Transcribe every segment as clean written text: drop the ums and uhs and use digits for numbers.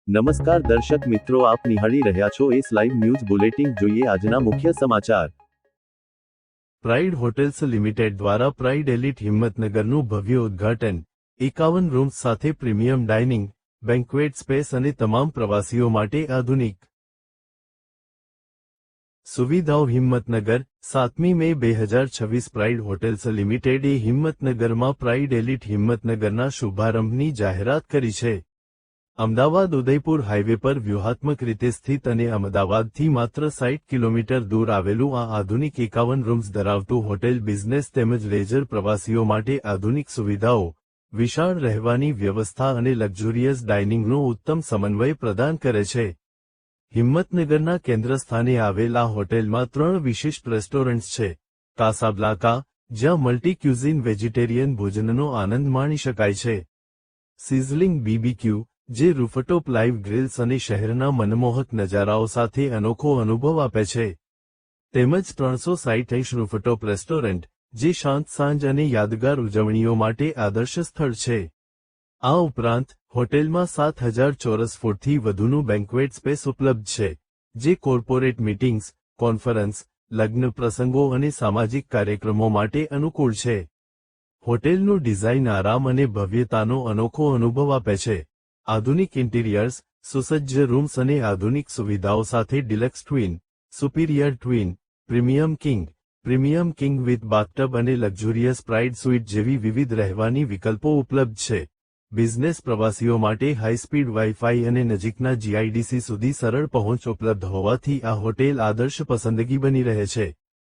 નમસ્કાર દર્શક મિત્રો, આપ નિહાળી રહ્યા છો એસ લાઈવ ન્યૂઝ બુલેટિન। જોઈએ આજના મુખ્ય સમાચાર। પ્રાઇડ હોટેલ્સ લિમિટેડ દ્વારા પ્રાઇડ એલિટ હિંમતનગરનું ભવ્ય ઉદ્ઘાટન। 51 રૂમ્સ સાથે પ્રીમિયમ ડાઇનિંગ, બેન્ક્વેટ સ્પેસ અને તમામ પ્રવાસીઓ માટે આધુનિક સુવિધાઓ। હિંમતનગર 7મી મે 2026 પ્રાઇડ હોટેલ્સ લિમિટેડે હિંમતનગરમાં પ્રાઇડ એલિટ હિંમતનગરના શુભારંભની જાહેરાત કરી છે। અમદાવાદ ઉદયપુર હાઈવે પર વ્યૂહાત્મક રીતે સ્થિત અને અમદાવાદથી માત્ર 60 કિલોમીટર દૂર આવેલું આ આધુનિક 51 રૂમ્સ ધરાવતું હોટેલ બિઝનેસ તેમજ લેજર પ્રવાસીઓ માટે આધુનિક સુવિધાઓ, વિશાળ રહેવાની વ્યવસ્થા અને લક્ઝુરિયસ ડાઇનિંગનો ઉત્તમ સમન્વય પ્રદાન કરે છે। હિંમતનગરના કેન્દ્રસ્થાને આવેલ આ હોટેલમાં 3 વિશિષ્ટ રેસ્ટોરન્ટ્સ છે। કાસાબ્લાકા, જ્યાં મલ્ટી ક્યુઝિન વેજીટેરિયન ભોજનનો આનંદ માણી શકાય છે। સિઝલિંગ બીબીક્યુ, જે રૂફટોપ લાઇવ ગ્રિલ્સ અને શહેરના મનમોહક નજારાઓ સાથે અનોખો અનુભવ આપે છે। તેમજ 360 રૂફટોપ રેસ્ટોરન્ટ, જે શાંત સાંજ અને યાદગાર ઉજવણીઓ માટે આદર્શ સ્થળ છે। આ ઉપરાંત હોટેલમાં 7000 ચોરસ ફૂટથી વધુનું બેન્ક્વેટ સ્પેસ ઉપલબ્ધ છે, જે કોર્પોરેટ મીટિંગ્સ, કોન્ફરન્સ, લગ્ન પ્રસંગો અને સામાજિક કાર્યક્રમો માટે અનુકૂળ છે। હોટેલનું ડિઝાઇન આરામ અને ભવ્યતાનો અનોખો અનુભવ આપે છે। આધુનિક ઇન્ટિરિયર્સ, સુસજ્જ રૂમ્સ અને આધુનિક સુવિધાઓ સાથે deluxe twin, superior twin, premium king with bathtub અને લક્ઝુરિયસ પ્રાઇડ સ્વીટ જેવી વિવિધ રહેવાની વિકલ્પો ઉપલબ્ધ છે। બિઝનેસ પ્રવાસીઓ માટે હાઈ સ્પીડ વાઈફાઈ અને નજીકના જીઆઈડીસી સુધી સરળ પહોંચ ઉપલબ્ધ હોવાથી આ હોટેલ આદર્શ પસંદગી બની રહે છે।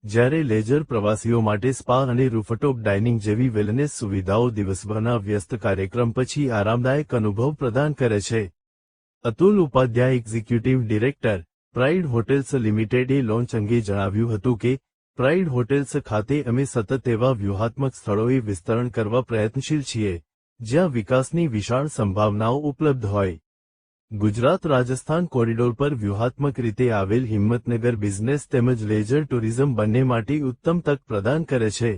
જ્યારે લેજર પ્રવાસીઓ માટે સ્પા અને રૂફટોપ ડાઇનિંગ જેવી વેલનેસ સુવિધાઓ દિવસભરના વ્યસ્ત કાર્યક્રમ પછી આરામદાયક અનુભવ પ્રદાન કરે છે। Atul Upadhyay, executive director, Pride Hotels લિમિટેડે લોન્ચ અંગે જણાવ્યું હતું કે, પ્રાઇડ હોટેલ્સ ખાતે અમે સતત એવા વ્યૂહાત્મક સ્થળોએ વિસ્તરણ કરવા પ્રયત્નશીલ છીએ, જ્યાં વિકાસની વિશાળ સંભાવનાઓ ઉપલબ્ધ હોય। ગુજરાત રાજસ્થાન કોરિડોર પર વ્યૂહાત્મક રીતે આવેલ હિંમતનગર બિઝનેસ તેમજ લેજર ટુરિઝમ બંને માટે ઉત્તમ તક પ્રદાન કરે છે।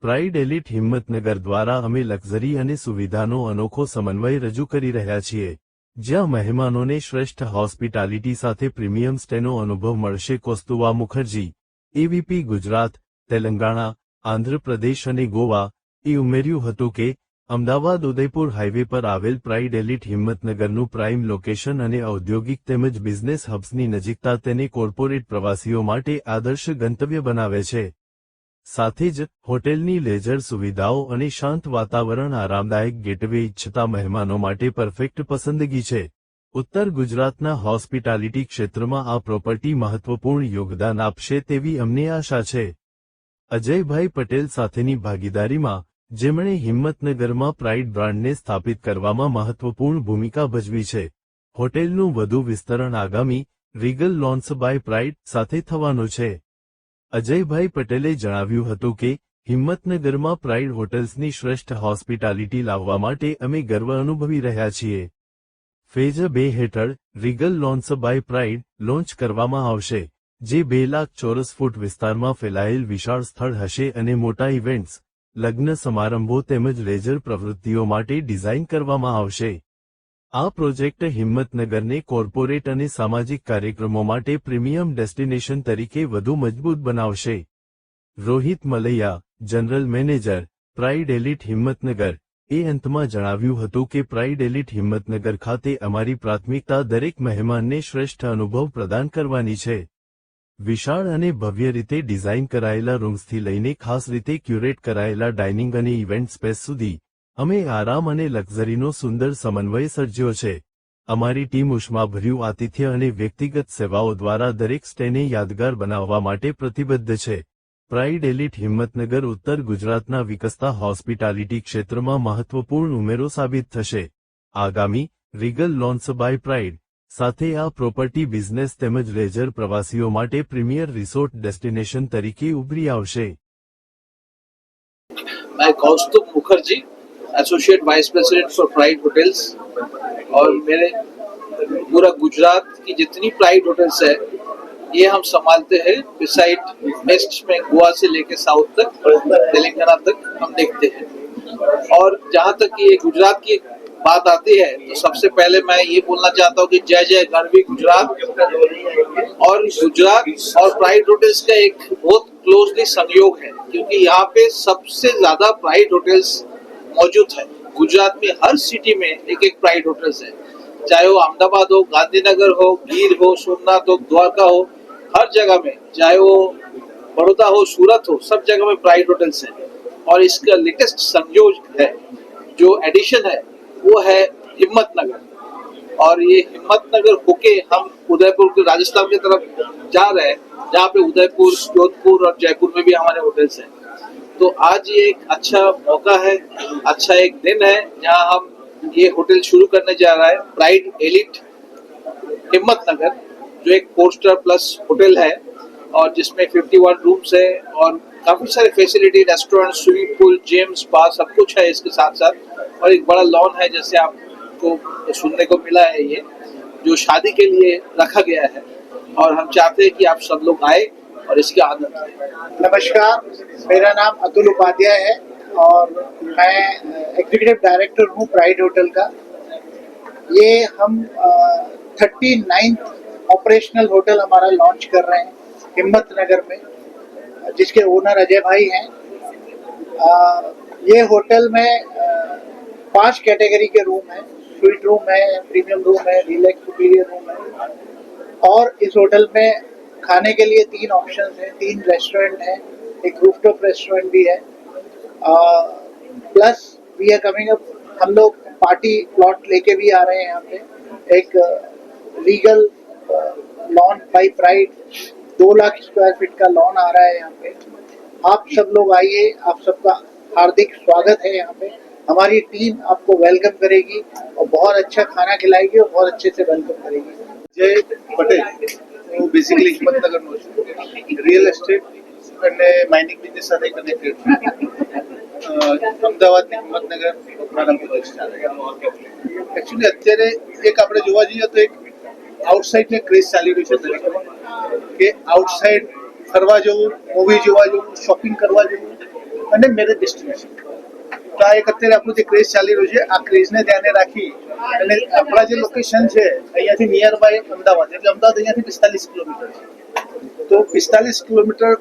પ્રાઇડ એલિટ હિંમતનગર દ્વારા અમે લક્ઝરી અને સુવિધાનો અનોખો સમન્વય રજૂ કરી રહ્યા છીએ, જ્યાં મહેમાનોને શ્રેષ્ઠ હોસ્પિટાલિટી સાથે પ્રીમિયમ સ્ટેનો અનુભવ મળશે। કૌસ્તુભા મુખર્જી, એવીપી ગુજરાત, તેલંગાણા, આંધ્રપ્રદેશ અને ગોવા એ ઉમેર્યું હતું કે, અમદાવાદ ઉદયપુર હાઈવે પર આવેલ પ્રાઇડ એલિટ હિંમતનગરનું પ્રાઇમ લોકેશન અને ઔદ્યોગિક તેમજ બિઝનેસ હબ્સની નજીકતા તેને કોર્પોરેટ પ્રવાસીઓ માટે આદર્શ ગંતવ્ય બનાવે છે। સાથે જ હોટેલની લેજર સુવિધાઓ અને શાંત વાતાવરણ આરામદાયક ગેટવે ઇચ્છતા મહેમાનો માટે પરફેક્ટ પસંદગી છે। ઉત્તર ગુજરાતના હોસ્પિટાલિટી ક્ષેત્રમાં આ પ્રોપર્ટી મહત્વપૂર્ણ યોગદાન આપશે તેવી અમને આશા છે। અજયભાઈ પટેલ સાથેની ભાગીદારીમાં, જેમણે હિંમતનગરમાં પ્રાઇડ બ્રાન્ડને સ્થાપિત કરવામાં મહત્વપૂર્ણ ભૂમિકા ભજવી છે, હોટેલનું વધુ વિસ્તરણ આગામી રીગલ લોન્સ બાય પ્રાઇડ સાથે થવાનું છે। અજયભાઈ પટેલે જણાવ્યું હતું કે, હિંમતનગરમાં પ્રાઇડ હોટેલ્સની શ્રેષ્ઠ હોસ્પિટાલિટી લાવવા માટે અમે ગર્વ અનુભવી રહ્યા છીએ। ફેઝ 2 હેઠળ Regal Lawns by Pride launch કરવામાં આવશે, જે 2 લાખ ચોરસ ફૂટ વિસ્તારમાં ફેલાયેલ વિશાળ સ્થળ હશે અને મોટા ઇવેન્ટ્સ, લગ્ન સમારંભો તેમજ લેજર પ્રવૃત્તિઓ માટે ડિઝાઇન કરવામાં આવશે। આ પ્રોજેક્ટ હિંમતનગરને કોર્પોરેટ અને સામાજિક કાર્યક્રમો માટે પ્રીમિયમ ડેસ્ટિનેશન તરીકે વધુ મજબૂત બનાવશે। Rohit Malaiya, general manager, Pride Elite Himmatnagar, એ અંતમાં જણાવ્યું હતું કે પ્રાઇડ એલિટ હિંમતનગર ખાતે અમારી પ્રાથમિકતા દરેક મહેમાનને શ્રેષ્ઠ અનુભવ પ્રદાન કરવાની છે। વિશાળ અને ભવ્ય રીતે ડિઝાઇન કરાયેલા રૂમ્સથી લઈને ખાસ રીતે ક્યુરેટ કરાયેલા ડાઇનિંગ અને ઇવેન્ટ સ્પેસ સુધી, અમે આરામ અને લક્ઝરીનો સુંદર સમન્વય સર્જ્યો છે। અમારી ટીમ ઉષ્માભર્યું આતિથ્ય અને વ્યક્તિગત સેવાઓ દ્વારા દરેક સ્ટેને યાદગાર બનાવવા માટે પ્રતિબદ્ધ છે। પ્રાઇડ એલિટ હિંમતનગર ઉત્તર ગુજરાતના વિકસતા હોસ્પિટાલિટી ક્ષેત્રમાં મહત્વપૂર્ણ ઉમેરો સાબિત થશે। આગામી રીગલ લોન્સ બાય પ્રાઇડ સાથે આ પ્રોપર્ટી બિઝનેસ તેમજ લેજર પ્રવાસીઓ માટે પ્રીમિયર રિસોર્ટ ડેસ્ટિનેશન તરીકે ઉભરી આવશે। मैं Kaustubh Mukherjee, associate vice president for Pride Hotels, और मेरे पूरा गुजरात की जितनी प्राइड होटल्स है ये हम संभालते हैं। बिसाइड वेस्ट में गोवा से लेके साउथ तक, तेलंगाना तक हम देखते हैं। और जहाँ तक ये गुजरात की बात आती है तो सबसे पहले मैं ये बोलना चाहता हूँ कि जय जय गरवी गुजरात। और गुजरात और प्राइड होटल्स का एक बहुत क्लोजली संयोग है, क्योंकि यहाँ पे सबसे ज्यादा प्राइड होटल्स मौजूद है। गुजरात में हर सिटी में एक एक प्राइड होटल्स है, चाहे वो अहमदाबाद हो, गांधीनगर हो, गीर हो, सोमनाथ हो, द्वारका हो, हर जगह में, चाहे वो बड़ौदा हो, सूरत हो, सब जगह में प्राइड होटल्स है। और इसका लेटेस्ट संयोग है, जो एडिशन है वो है हिम्मतनगर। और ये हिम्मतनगर होके हम उदयपुर के राजस्थान की तरफ जा रहे हैं, जहाँ पे उदयपुर, जोधपुर और जयपुर में भी हमारे होटल्स हैं। तो आज ये एक अच्छा मौका है, अच्छा एक दिन है, जहाँ हम ये होटल शुरू करने जा रहा है, प्राइड एलिट हिम्मतनगर, जो एक 4 स्टार प्लस होटल है और जिसमें 51 रूम्स है और काफी सारे facility, restaurant, swimming pool, gym, spa, सब कुछ है इसके साथ साथ। और एक बड़ा लॉन है, जैसे आपको सुनने को मिला है, ये जो शादी के लिए रखा गया है। और हम चाहते हैं कि आप सब लोग आए और इसके आनंद लें। नमस्कार, मेरा नाम अतुल उपाध्याय है और मैं एग्जीक्यूटिव डायरेक्टर हूँ प्राइड होटल का। ये हम 39th ऑपरेशनल होटल हमारा लॉन्च कर रहे हैं हिम्मतनगर में, जिसके ओनर अजय भाई हैं। ये होटल में 5 कैटेगरी के रूम हैं, स्वीट रूम है, प्रीमियम रूम है, डीलक्स सुपीरियर रूम है। और इस होटल में खाने के लिए 3 ऑप्शंस हैं, 3 रेस्टोरेंट हैं, एक रूफटॉप रेस्टोरेंट भी है। Plus we are coming up, हम लोग पार्टी प्लॉट लेके भी आ रहे हैं यहाँ पे। एक legal lawn by pride 2 lakh square feet का लॉन आ रहा है यहाँ पे। आप सब लोग आइए, आप सबका हार्दिक स्वागत है यहाँ पे। हमारी टीम आपको वेलकम करेगी और बहुत अच्छा खाना खिलाएगी और बहुत अच्छे से वेलकम करेगी। જય પટેલ, હું બેઝિકલી હિંમતનગરનો છું, રિયલ એસ્ટેટ અને માઇનિંગ બિઝનેસ સાથે કનેક્ટેડ છું। અમદાવાદની હિંમતનગર મારા પ્રોજેક્ટ ચાલે। એકચ્યુઅલી અત્યારે એક આપણે જોવા જઈએ તો એક આઉટસાઇડને ક્રેઝ ચાલી રહ્યું છે દરેકમાં, કે આઉટસાઇડ ફરવા જવું, મૂવી જોવા જવું, શોપિંગ કરવા જવું અને મેરેજ ડેસ્ટિનેશન। તો આ એક અત્યારે આપણું જે ક્રેઝ ચાલી રહ્યું છે, આ ક્રેઝને ધ્યાને રાખી અને આપણા જે લોકેશન છે અહીંયાથી નિયર બાય અમદાવાદ, એટલે અમદાવાદ અહીંયાથી 45 કિલોમીટર છે। તો 45 કિલોમીટર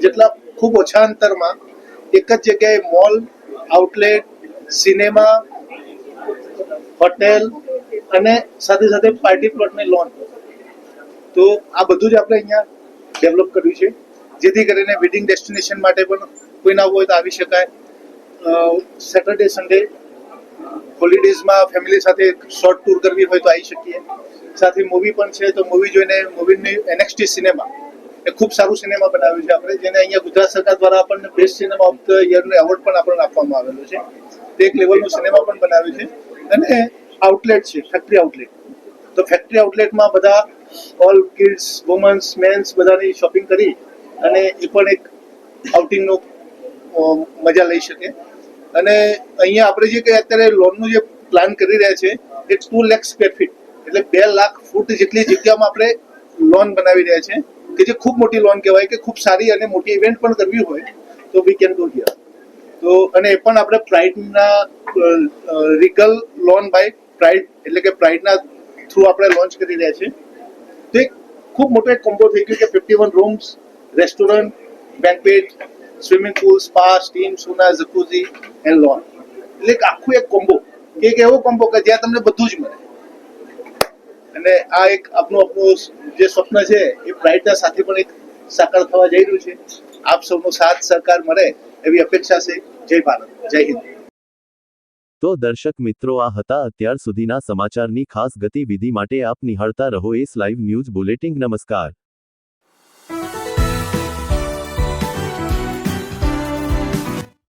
જેટલા ખૂબ ઓછા અંતરમાં એક જ જગ્યાએ મોલ, આઉટલેટ, સિનેમા, હોટેલ અને સાથે સાથે પાર્ટી પ્લોટની લોન, તો આ બધું જ આપણે અહીંયા ડેવલપ કર્યું છે, જેથી કરીને વેડિંગ ડેસ્ટિનેશન માટે પણ કોઈ ના હોય તો આવી શકાય। સેટરડે સન્ડે હોલિડેઝમાં ફેમિલી સાથે શોર્ટ ટૂર કરવી હોય તો આવી શકીએ। સાથે મૂવી પણ છે, તો મૂવી જોઈને મૂવીની NXT સિનેમા એ ખૂબ સારું સિનેમા બનાવ્યું છે આપણે, જેને અહીંયા ગુજરાત સરકાર દ્વારા આપણને બેસ્ટ સિનેમા ઓફ ધ યરનો એવોર્ડ પણ આપણને આપવામાં આવેલો છે। તે એક લેવલનું સિનેમા પણ બનાવ્યું છે। અને આઉટલેટ છે, ફેક્ટરી આઉટલેટ, તો ફેક્ટરી આઉટલેટમાં બધા ઓલ કિડ્સ, વુમન્સ, મેન્સ બધાની શોપિંગ કરી અને એ પણ એક આઉટિંગનો મજા લઈ શકે। અને અહીંયા આપણે જે કે અત્યારે લોનનું જે પ્લાન કરી રહ્યા છે એ 2 લાખ સ્ક્વેર ફીટ, એટલે 2 લાખ ફૂટ જેટલી જગ્યામાં આપણે લોન બનાવી રહ્યા છે, કે જે ખૂબ મોટી લોન કહેવાય, કે ખૂબ સારી અને મોટી ઇવેન્ટ પણ કરવી હોય તો વી કેન ગો હિયર। તો અને એ પણ આપણે પ્રાઇડના રીગલ લોન બાય પ્રાઇડ, એટલે કે પ્રાઇડના થ્રુ આપણે લોન્ચ કરી રહ્યા છે। તો એક ખૂબ મોટો એક કોમ્બો થઈ ગયું કે 51 rooms, restaurant, banquet, swimming pool, spa, steam, sauna, jacuzzi and lawn, એટલે આખું એક કોમ્બો, એક એવો કોમ્બો કે જ્યાં તમને બધું જ મળે। અને આ એક આપણું જે સ્વપ્ન છે એ પ્રાઇડના સાથે પણ એક સાકાર થવા જઈ રહ્યું છે। આપ સૌનો સાથ સહકાર મળે એવી અપેક્ષા છે। જય ભારત, જય હિન્દ। તો દર્શક મિત્રો, આ હતા અત્યાર સુધીના સમાચારની ખાસ ગતિવિધિ માટે આપ નિહાળતા રહો એસ લાઈવ ન્યૂઝ બુલેટિન। નમસ્કાર।